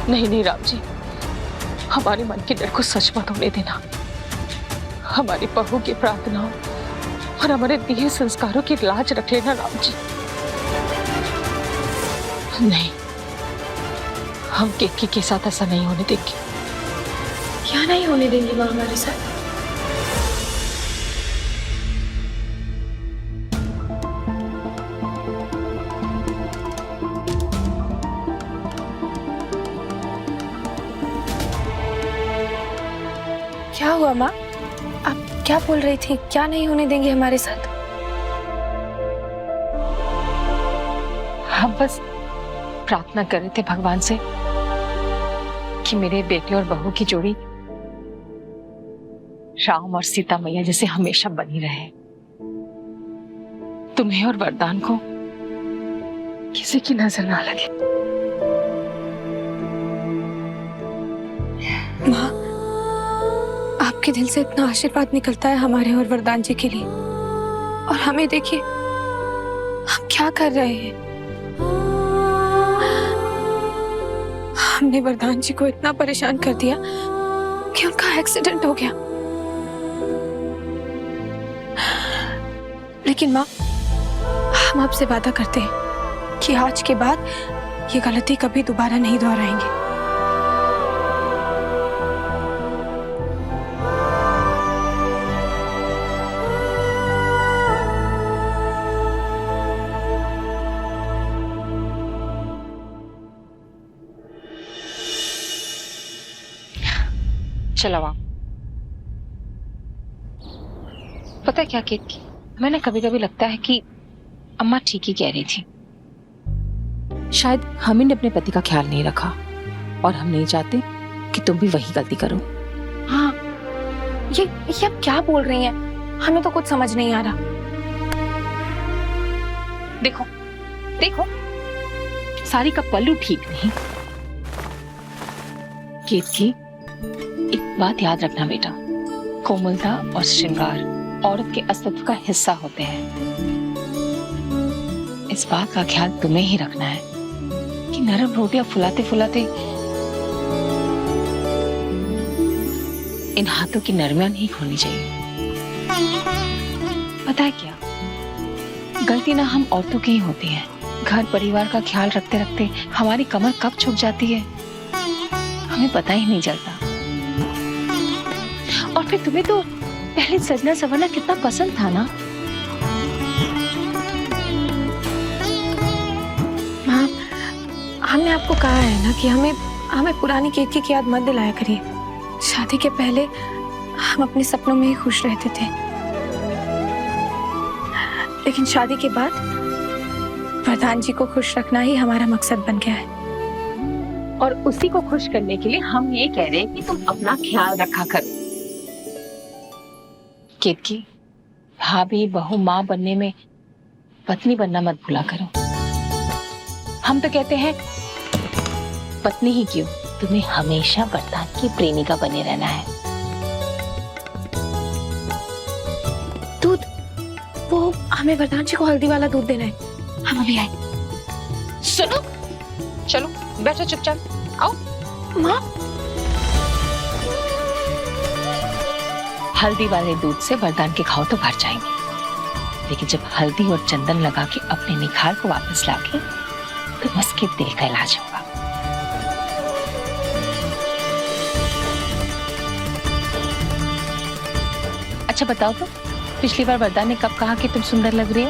नहीं नहीं राम जी, हमारे मन के डर को सच मत होने देना। हमारी बहू की प्रार्थनाओं और हमारे दिए संस्कारों की लाज रख लेना राम जी। नहीं, हम केतकी के साथ ऐसा नहीं होने देंगे। क्या नहीं होने देंगे माँ हमारे साथ? क्या हुआ माँ? आप क्या बोल रही थी? क्या नहीं होने देंगे हमारे साथ? हम बस प्रार्थना कर रहे थे भगवान से कि मेरे बेटे और बहू की जोड़ी राम और सीता मैया जैसे हमेशा बनी रहे। तुम्हें और वरदान को किसी की नजर ना लगे। माँ, आपके दिल से इतना आशीर्वाद निकलता है हमारे और वरदान जी के लिए, और हमें देखिए हम क्या कर रहे हैं। हमने वरदान जी को इतना परेशान कर दिया कि उनका एक्सीडेंट हो गया। लेकिन माँ, हम आपसे वादा करते हैं कि आज के बाद ये गलती कभी दोबारा नहीं दोहराएंगे। चलो आप। पता है क्या केतकी, मैंने कभी कभी लगता है कि अम्मा ठीक ही कह रही थी। शायद हम ही ने अपने पति का ख्याल नहीं रखा, और हम नहीं चाहते कि तुम भी वही गलती करो। हाँ, ये आप क्या बोल रही हैं? हमें तो कुछ समझ नहीं आ रहा। देखो देखो, साड़ी का पल्लू ठीक नहीं। केतकी, एक बात याद रखना बेटा, कोमलता और श्रृंगार औरत के अस्तित्व का हिस्सा होते हैं। इस बात का ख्याल तुम्हें ही रखना है कि नरम रोटियां फुलाते फुलाते इन हाथों की नरमियां नहीं खोनी चाहिए। पता है क्या, गलती ना हम औरतों की ही होती है। घर परिवार का ख्याल रखते रखते हमारी कमर कब झुक जाती है हमें पता ही नहीं चलता। और फिर तुम्हें तो पहले सजना संवरना कितना पसंद था ना। माँ, हमने आपको कहा है ना कि हमें पुरानी केतकी की याद मत दिलाया करिए। शादी के पहले हम अपने सपनों में ही खुश रहते थे, लेकिन शादी के बाद वरदान जी को खुश रखना ही हमारा मकसद बन गया है। और उसी को खुश करने के लिए हम ये कह रहे हैं कि तुम अपना ख्याल रखा करो। केतकी, भाभी बहू माँ बनने में पत्नी बनना मत भूला करो। हम तो कहते हैं पत्नी ही क्यों, तुम्हें हमेशा वरदान की प्रेमिका बने रहना है। दूध, वो हमें वरदान जी को हल्दी वाला दूध देना है। हम अभी आए। सुनो, चलो बैठो चुपचाप, आओ। माँ, हल्दी वाले दूध से वरदान के घाव तो भर जाएंगे, लेकिन जब हल्दी और चंदन लगा के अपने निखार को वापस लाके तो उसके दिल का इलाज होगा। अच्छा बताओ तो, पिछली बार वरदान ने कब कहा कि तुम सुंदर लग रही हो?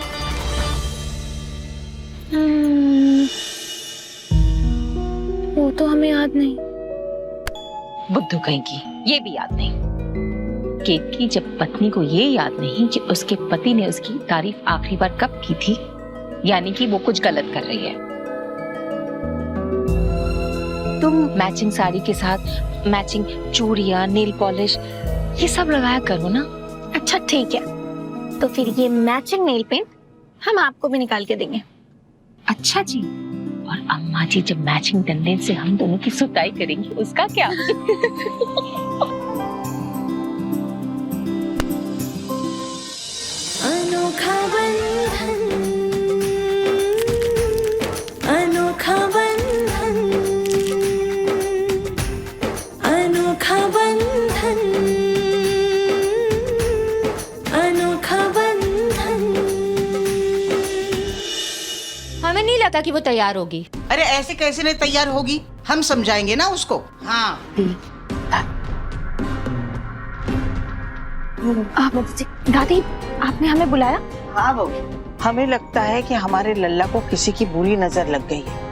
वो तो हमें याद नहीं। बुद्धू कहीं की, ये भी याद नहीं। केतकी, जब पत्नी को ये याद नहीं कि उसके पति ने उसकी तारीफ आखिरी बार कब की थी, यानी कि वो कुछ गलत कर रही है। तुम मैचिंग साड़ी के साथ मैचिंग चूड़ियां, नेल पॉलिश ये सब लगाया करो ना। अच्छा ठीक है, तो फिर ये मैचिंग नेल पेंट हम आपको भी निकाल के देंगे। अच्छा जी, और अम्मा जी जब मैचिंग डंडे से हम दोनों की सुताई करेंगी उसका क्या? अनोखा बंधन, अनोखा बंधन, लगता कि वो तैयार होगी। अरे ऐसे कैसे नहीं तैयार होगी, हम समझाएंगे ना उसको। हाँ दादी, आपने हमें बुलाया? हाँ बहू, हमें लगता है कि हमारे लल्ला को किसी की बुरी नजर लग गई है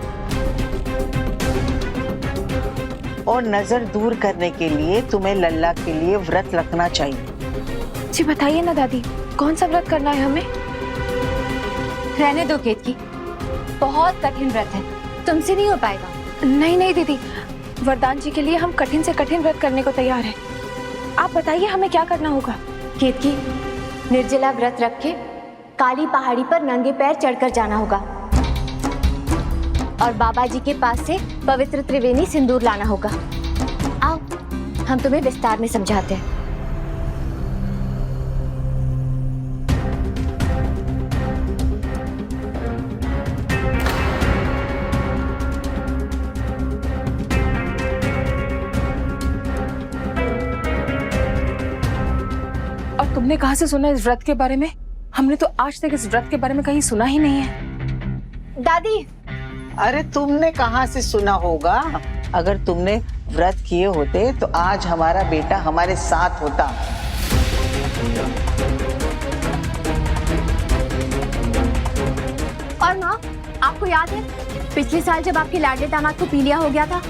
और नजर दूर करने के लिए तुम्हें लल्ला के लिए व्रत रखना चाहिए। जी बताइए ना दादी, कौन सा व्रत करना है हमें? रहने दो केतकी, बहुत कठिन व्रत है, तुमसे नहीं हो पाएगा। नहीं नहीं दीदी, वरदान जी के लिए हम कठिन से कठिन व्रत करने को तैयार हैं। आप बताइए हमें क्या करना होगा? केतकी, निर्जला व्रत रख के काली पहाड़ी पर नंगे पैर चढ़कर जाना होगा और बाबा जी के पास से पवित्र त्रिवेणी सिंदूर लाना होगा। आओ, हम तुम्हें विस्तार में समझाते हैं। और तुमने कहाँ से सुना इस व्रत के बारे में? हमने तो आज तक इस व्रत के बारे में कहीं सुना ही नहीं है। दादी, अरे तुमने कहाँ से सुना होगा? अगर तुमने व्रत किए होते तो आज हमारा बेटा हमारे साथ होता। और माँ, आपको याद है पिछले साल जब आपके लाडले दामाद को पीलिया हो गया था,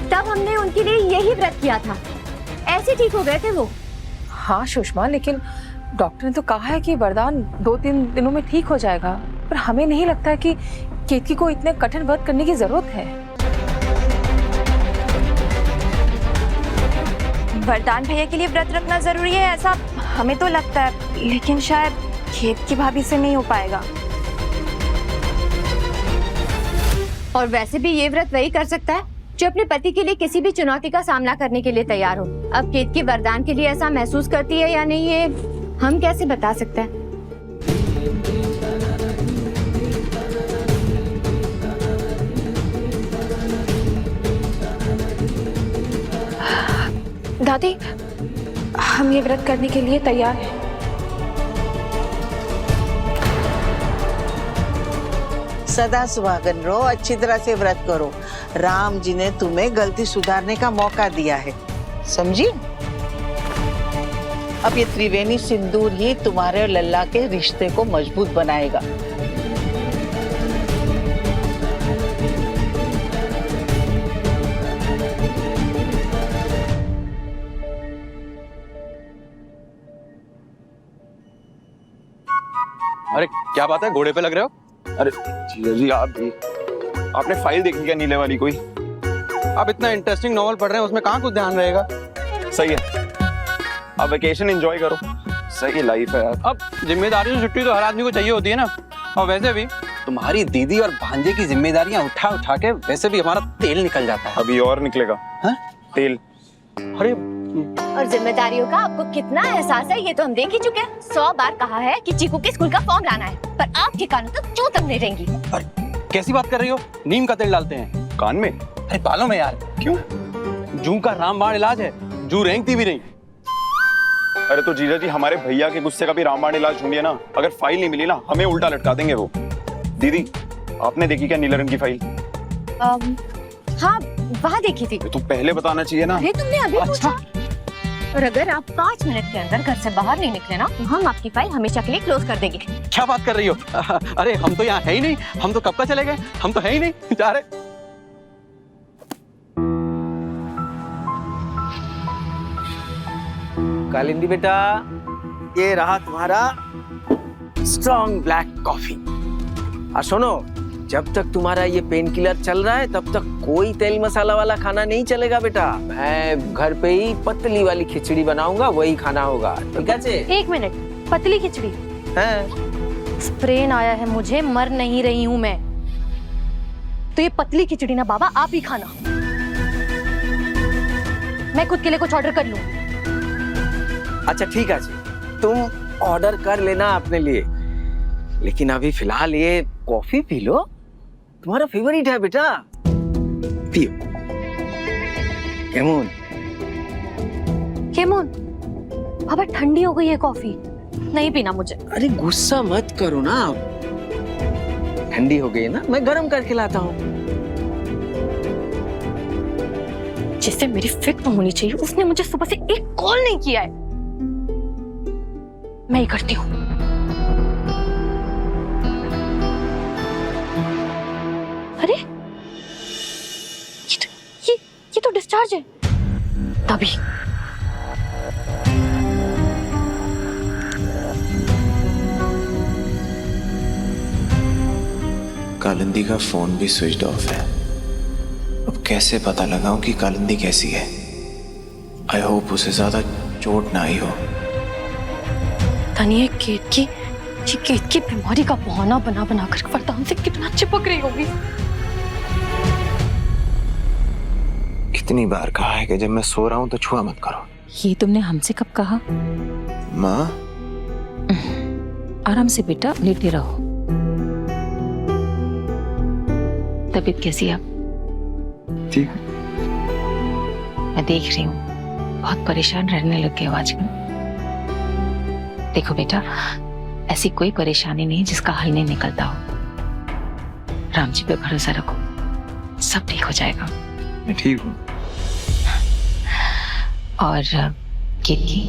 तब हमने उनके लिए यही व्रत किया था। ऐसे ठीक हो गए थे वो। हाँ सुषमा, लेकिन डॉक्टर ने तो कहा है कि वरदान 2-3 दिनों में ठीक हो जाएगा, पर हमें नहीं लगता कि केतकी को इतने कठिन व्रत करने की जरूरत है। वरदान भैया के लिए व्रत रखना जरूरी है ऐसा हमें तो लगता है, लेकिन शायद केतकी भाभी से नहीं हो पाएगा। और वैसे भी ये व्रत वही कर सकता है जो अपने पति के लिए किसी भी चुनौती का सामना करने के लिए तैयार हो। अब केतकी वरदान के लिए ऐसा महसूस करती है या नहीं, ये हम कैसे बता सकते हैं? दादी, हम ये व्रत करने के लिए तैयार हैं। सदा सुहागन रहो, अच्छी तरह से व्रत करो। राम जी ने तुम्हें गलती सुधारने का मौका दिया है, समझी? अब ये त्रिवेणी सिंदूर ही तुम्हारे और लल्ला के रिश्ते को मजबूत बनाएगा। अरे क्या बात है, घोड़े पे लग रहे हो? अरे जी आप भी, आपने फाइल देखी क्या नीले वाली कोई? आप इतना इंटरेस्टिंग नॉवल पढ़ रहे हैं, उसमें कहाँ कुछ ध्यान रहेगा। सही है, आप वेकेशन एंजॉय करो, सही लाइफ है यार। अब जिम्मेदारी से छुट्टी तो हर आदमी को चाहिए होती है ना। और वैसे भी तुम्हारी दीदी और भांजे की जिम्मेदारियां उठा उठा के वैसे भी हमारा तेल निकल जाता है। अभी और निकलेगा। हाँ? तेल। अरे और जिम्मेदारियों का आपको कितना एहसास है ये तो हम देख ही चुके हैं। 100 बार कहा है कि चीकू के स्कूल का फॉर्म लाना है, पर आपके कानों तक क्यों तक नहीं रहेंगी। अरे कैसी बात कर रही हो? नीम का तेल डालते हैं कान में? अरे बालों में यार। क्यों? जू का रामबाण इलाज है, जू रेंगती भी नहीं। अरे तो जीजा जी, हमारे भैया के गुस्से का भी रामबाण इलाज ढूंढिए ना। अगर फाइल नहीं मिली ना, हमें उल्टा लटका देंगे वो। दीदी, आपने देखी क्या नीले रंग की फाइल? हाँ, वहाँ देखी थी। तो पहले बताना चाहिए ना। अरे तुमने अभी पूछा? और अगर आप 5 मिनट के अंदर घर से बाहर नहीं निकले ना, तो हम आपकी फाइल हमेशा के लिए क्लोज कर देंगे। क्या बात कर रही हो? अरे हम तो यहाँ है ही नहीं, हम तो कब का चले गए, हम तो है ही नहीं जा रहे। कालिंदी बेटा, ये रहा तुम्हारा स्ट्रॉन्ग ब्लैक कॉफी। और सुनो, जब तक तुम्हारा ये पेन किलर चल रहा है तब तक कोई तेल मसाला वाला खाना नहीं चलेगा बेटा। मैं घर पे ही पतली वाली खिचड़ी बनाऊंगा, वही खाना होगा, ठीक है? 1 मिनट, पतली खिचड़ी? स्प्रेन आया है मुझे, मर नहीं रही हूँ मैं। तो ये पतली खिचड़ी ना बाबा आप ही खाना, मैं खुद के लिए कुछ ऑर्डर कर लूं। अच्छा ठीक है जी, तुम ऑर्डर कर लेना अपने लिए, लेकिन अभी फिलहाल ये कॉफी पी लो, तुम्हारा फेवरेट है बेटा, पियो। केमोन केमोन बाबा, ठंडी हो गई है कॉफी, नहीं पीना मुझे। अरे गुस्सा मत करो ना, ठंडी हो गई है ना, मैं गर्म करके लाता हूँ। जिससे मेरी फिक्र होनी चाहिए उसने मुझे सुबह से एक कॉल नहीं किया है। मैं ही करती हूँ। अरे ये तो डिस्चार्ज है। तभी कालिंदी का फोन भी स्विच ऑफ है। अब कैसे पता लगाऊं कि कालिंदी कैसी है? आई होप उसे ज्यादा चोट ना आई हो। तनिया केत की बीमारी का बहाना बना बना कर वरदान से कितना चिपक रही होगी। कितनी बार कहा है कि जब मैं सो रहा हूं तो छुआ मत करो। ये तुमने हमसे कब कहा? माँ आराम से बेटा, लेटे रहो। तबीयत कैसी है? ठीक। मैं देख रही हूँ बहुत परेशान रहने लग गए हो आजकल। देखो बेटा, ऐसी कोई परेशानी नहीं जिसका हल नहीं निकलता हो। राम जी पे भरोसा रखो, सब ठीक हो जाएगा। मैं ठीक हूँ। और केतकी,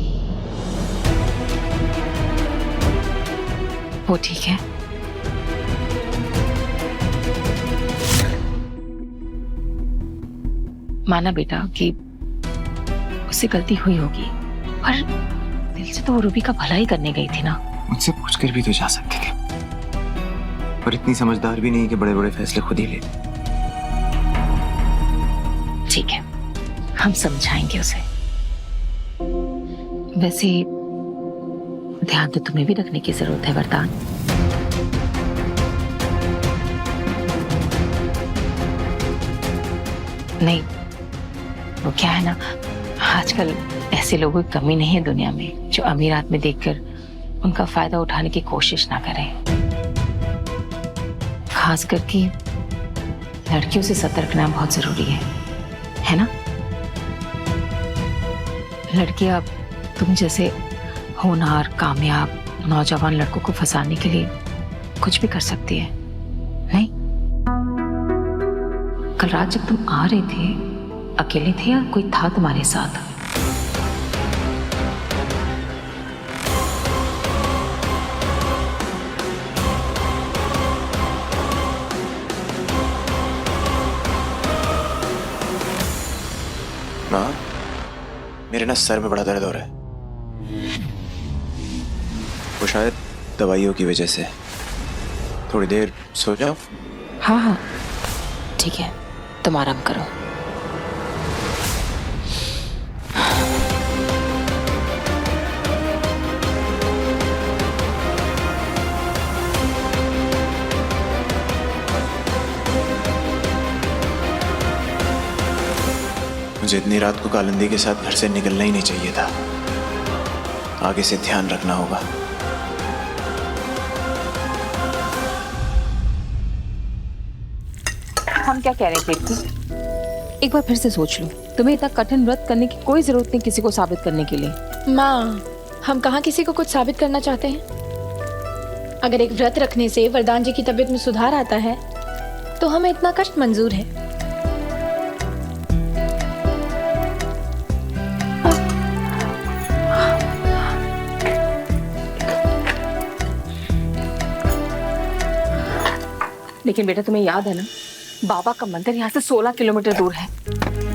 वो ठीक है? माना बेटा कि उससे गलती हुई होगी, पर दिल से तो वो रूबी का भला ही करने गई थी ना। मुझसे पूछकर भी तो जा सकते थे, पर इतनी समझदार भी नहीं कि बड़े बड़े फैसले खुद ही ले। ठीक है, हम समझाएंगे उसे। वैसे ध्यान तो तुम्हें भी रखने की जरूरत है वरदान। नहीं, वो क्या है ना, आजकल ऐसे लोगों की कमी नहीं है दुनिया में जो अमीर आदमी देखकर उनका फायदा उठाने की कोशिश ना करें। खास करके लड़कियों से सतर्क रहना बहुत जरूरी है ना? लड़कियां तुम जैसे होनहार कामयाब नौजवान लड़कों को फंसाने के लिए कुछ भी कर सकती है, नहीं? कल रात जब तुम आ रहे थे, अकेले थे या कोई था तुम्हारे साथ? माँ, मेरे ना सर में बड़ा दर्द हो रहा है। वो शायद दवाइयों की वजह से। थोड़ी देर सो जाओ। हाँ हाँ ठीक है, तुम आराम करो। मुझे इतनी रात को कालिंदी के साथ घर से निकलना ही नहीं चाहिए था। आगे से ध्यान रखना होगा। हम क्या कह रहे हैं कीर्ति, एक बार फिर से सोच लो। तुम्हें इतना कठिन व्रत करने की कोई जरूरत नहीं किसी को साबित करने के लिए। माँ, हम कहाँ किसी को कुछ साबित करना चाहते हैं। अगर एक व्रत रखने से वरदान जी की तबीयत में सुधार आता है तो हमें इतना कष्ट मंजूर है। लेकिन बेटा तुम्हें याद है ना, बाबा का मंदिर यहाँ से 16 किलोमीटर दूर है।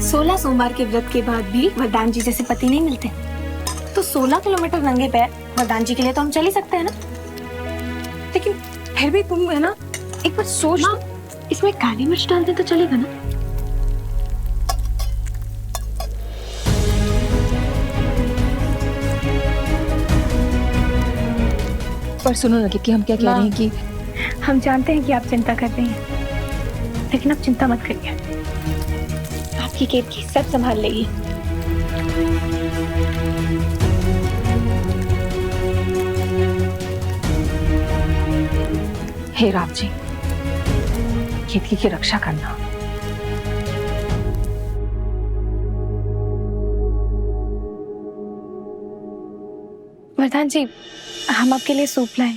16 सोमवार के व्रत के बाद भी वरदान जी जैसे पति नहीं मिलते, तो 16 किलोमीटर नंगे पैर वरदान जी के लिए तो हम चल ही सकते हैं ना। लेकिन फिर भी तुम है ना, एक बार सोच लो। इसमें काली मिर्च डाल दे तो चलेगा ना? पर सुनो ना कि हम क्या कह रहे हैं कि हम जानते हैं कि आप चिंता कर रही हैं, लेकिन आप चिंता मत करिए, आपकी केतकी सब संभाल लेगी। हे राम जी, केतकी की रक्षा करना। वरदान जी, हम आपके लिए सूप लाए,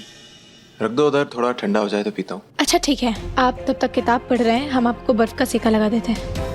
रख दो उधर, थोड़ा ठंडा हो जाए तो पीता हूँ। अच्छा ठीक है, आप तब तक किताब पढ़ रहे हैं, हम आपको बर्फ का सेका लगा देते हैं।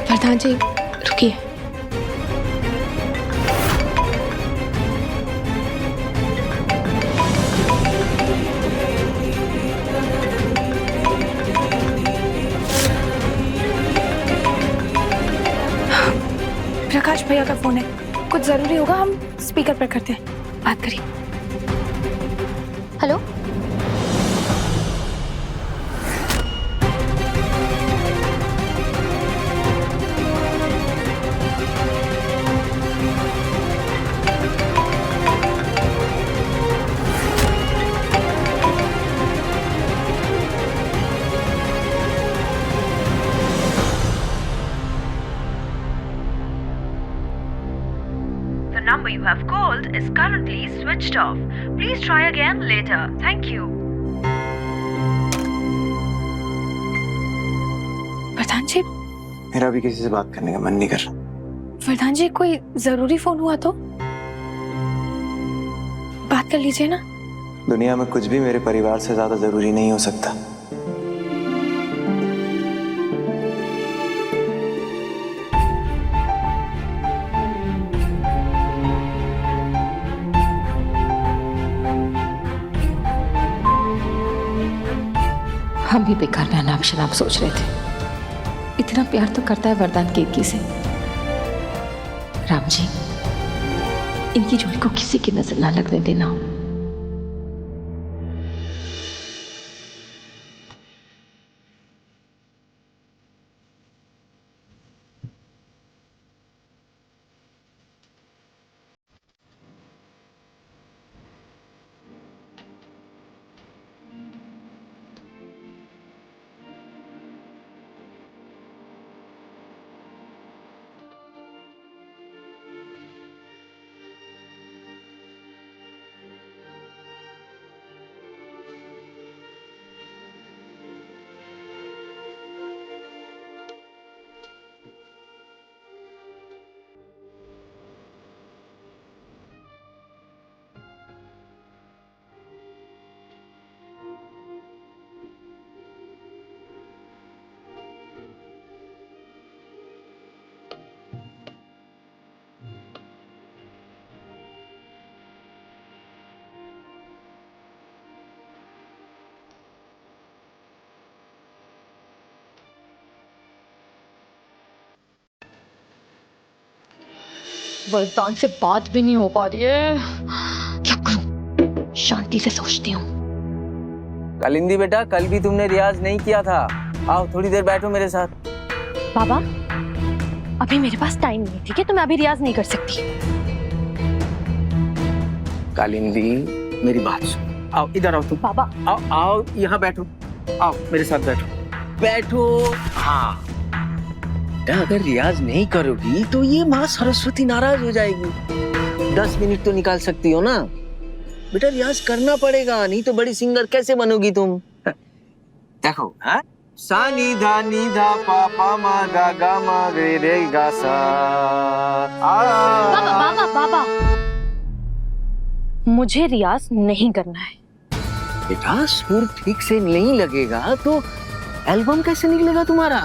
प्रधान जी रुकिए। प्रकाश भैया का फोन है, कुछ जरूरी होगा, हम स्पीकर पर करते हैं, बात करिए। Hello, number you have called is currently switched off. Please try again later. Thank you. प्रधान जी, मेरा भी किसी से बात करने का मन नहीं कर रहा। प्रधान जी कोई जरूरी फोन हुआ तो बात कर लीजिए ना। दुनिया में कुछ भी मेरे परिवार से ज्यादा जरूरी नहीं हो सकता। हम भी बेकार में अनाप शनाप सोच रहे थे। इतना प्यार तो करता है वरदान केतकी से। राम जी, इनकी जोड़ी को किसी की नजर ना लगने देना। वरदान से बात भी नहीं हो पा रही है, क्या करूं? शांति से सोचती हूँ। कालिंदी बेटा, कल भी तुमने रियाज नहीं किया था। आओ थोड़ी देर बैठो मेरे साथ। बाबा अभी मेरे पास टाइम नहीं, ठीक है, तो मैं अभी रियाज नहीं कर सकती। कालिंदी मेरी बात सुन, आओ इधर आओ तुम। बाबा आओ आओ यहाँ बैठो, आओ मेरे साथ बैठो, बैठो। हाँ बेटा, अगर रियाज नहीं करोगी तो ये माँ सरस्वती नाराज हो जाएगी। 10 मिनट तो निकाल सकती हो ना बेटा, रियाज करना पड़ेगा, नहीं तो बड़ी सिंगर कैसे बनोगी तुम। देखो हाँ, सा नी धा पा पा मा गा मा रे गा सा। बाबा बाबा बाबा, मुझे रियाज नहीं करना है। बेटा सुर ठीक से नहीं लगेगा तो एल्बम कैसे निकलेगा तुम्हारा?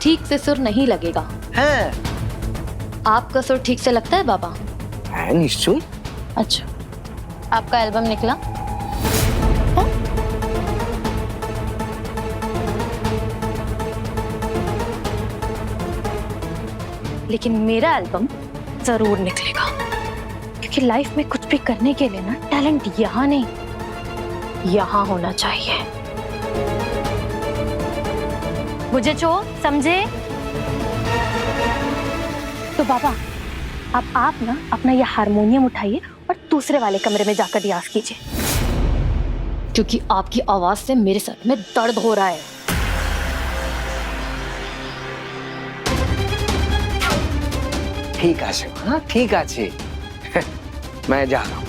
ठीक से सुर नहीं लगेगा। है आपका सुर ठीक से लगता है बाबा? है निश्चय। अच्छा, आपका एल्बम निकला? हाँ? लेकिन मेरा एल्बम जरूर निकलेगा, क्योंकि लाइफ में कुछ भी करने के लिए ना टैलेंट यहाँ नहीं, यहाँ होना चाहिए। मुझे जो समझे? तो बाबा अब आप ना अपना ये हारमोनियम उठाइए और दूसरे वाले कमरे में जाकर रियाज कीजिए, क्योंकि आपकी आवाज से मेरे सर में दर्द हो रहा है। ठीक है हाँ ठीक है मैं जा रहा हूँ।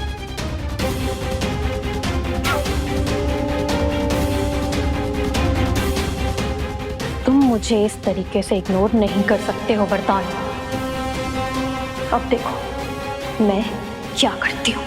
तुम मुझे इस तरीके से इग्नोर नहीं कर सकते हो वरदान। अब देखो मैं क्या करती हूँ।